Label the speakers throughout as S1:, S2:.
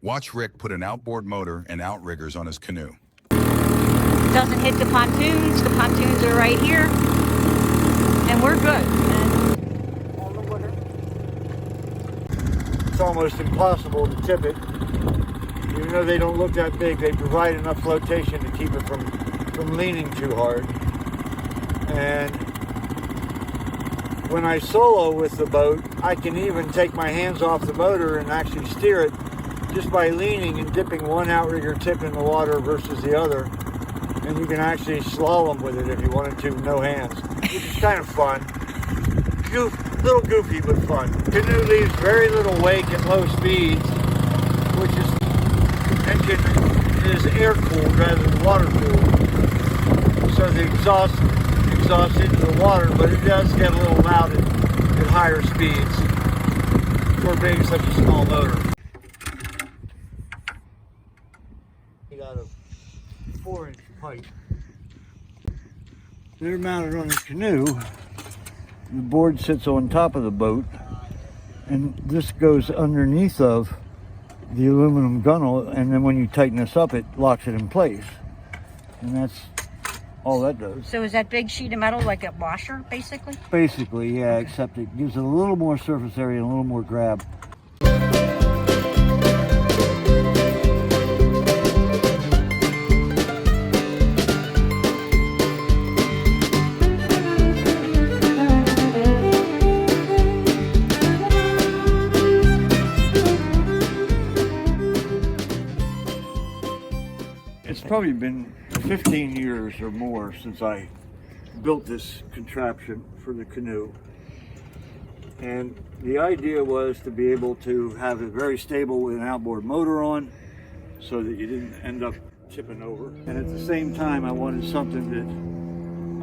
S1: Watch Rick put an outboard motor and outriggers on his canoe.
S2: Doesn't hit the pontoons. The pontoons are right here. And we're good. And on the water.
S3: It's almost impossible to tip it. Even though they don't look that big, they provide enough flotation to keep it from leaning too hard. And when I solo with the boat, I can even take my hands off the motor and actually steer it just by leaning and dipping one outrigger tip in the water versus the other. And you can actually slalom with it if you wanted to, no hands, which is kind of fun. Little goofy, but fun. Canoe leaves very little wake at low speeds, which is, engine is air-cooled rather than water-cooled. So the exhaust into the water, but it does get a little loud at higher speeds for being such a small motor. You got a 4-inch pipe. They're mounted on the canoe. The board sits on top of the boat, and this goes underneath of the aluminum gunnel, and then when you tighten this up, it locks it in place. And that's all that does.
S2: So is that big sheet of metal like a washer, basically?
S3: Basically, yeah, except it gives it a little more surface area and a little more grab. It's probably been 15 years or more since I built this contraption for the canoe. And the idea was to be able to have it very stable with an outboard motor on so that you didn't end up tipping over. And at the same time, I wanted something that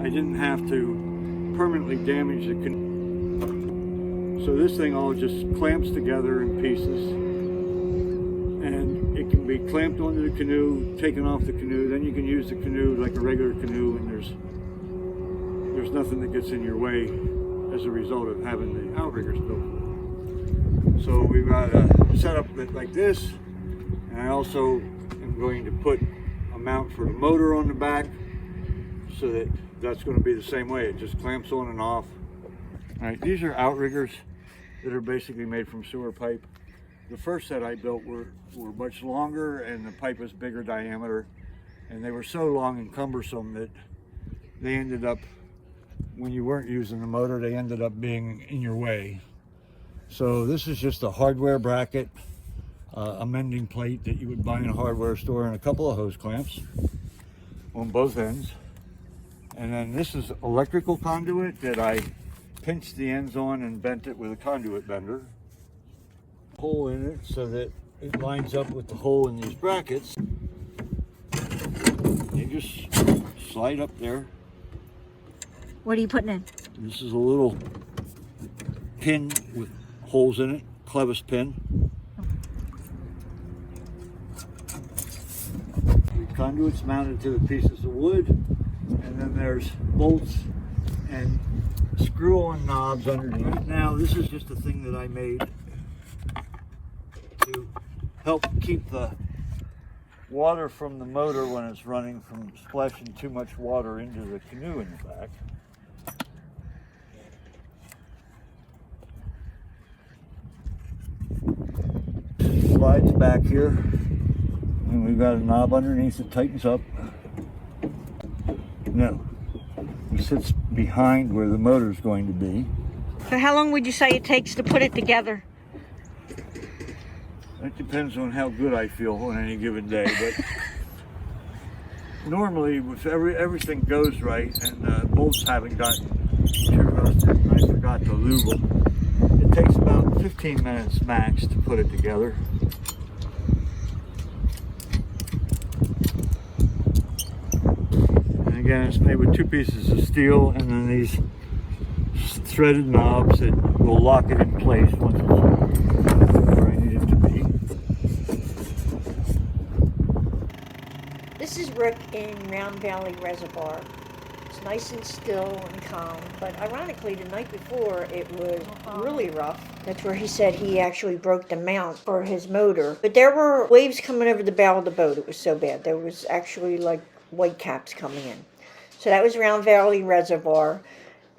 S3: I didn't have to permanently damage the canoe. So this thing all just clamps together in pieces. And it can be clamped onto the canoe, taken off the canoe, then you can use the canoe like a regular canoe, and there's nothing that gets in your way as a result of having the outriggers built. So we've got a setup like this, and I also am going to put a mount for the motor on the back so that's going to be the same way. It just clamps on and off. All right, these are outriggers that are basically made from sewer pipe. The first set I built were much longer, and the pipe was bigger diameter, and they were so long and cumbersome that they ended up, when you weren't using the motor, they ended up being in your way. So this is just a hardware bracket, a mending plate that you would buy in a hardware store, and a couple of hose clamps on both ends. And then this is electrical conduit that I pinched the ends on and bent it with a conduit bender. Hole in it so that it lines up with the hole in these brackets. You just slide up there.
S2: What are you putting in?
S3: This is a little pin with holes in it, clevis pin. The conduit's mounted to the pieces of wood, and then there's bolts and screw-on knobs underneath. Now this is just a thing that I made to help keep the water from the motor when it's running from splashing too much water into the canoe in the back. Slides back here, and we've got a knob underneath that tightens up. Now, it sits behind where the motor is going to be.
S2: So how long would you say it takes to put it together?
S3: It depends on how good I feel on any given day, but normally if everything goes right and the bolts haven't gotten too rusted and I forgot to lube them, it takes about 15 minutes max to put it together. And again, it's made with 2 pieces of steel and then these threaded knobs that will lock it in place once it's where I need it to be.
S2: This is Rick in Round Valley Reservoir. It's nice and still and calm. But ironically, the night before, it was really rough. That's where he said he actually broke the mount for his motor. But there were waves coming over the bow of the boat. It was so bad. There was actually like white caps coming in. So that was around Valley Reservoir.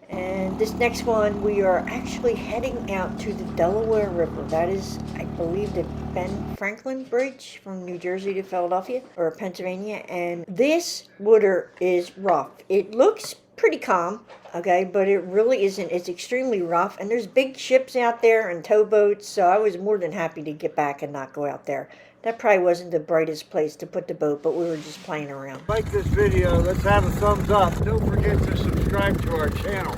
S2: And this next one, we are actually heading out to the Delaware River. That is, I believe, the Ben Franklin Bridge from New Jersey to Philadelphia, or Pennsylvania. And this water is rough. It looks pretty calm, okay, but it really isn't. It's extremely rough. And there's big ships out there and towboats, so I was more than happy to get back and not go out there. That probably wasn't the brightest place to put the boat, but we were just playing around.
S3: Like this video, let's have a thumbs up. Don't forget to subscribe to our channel.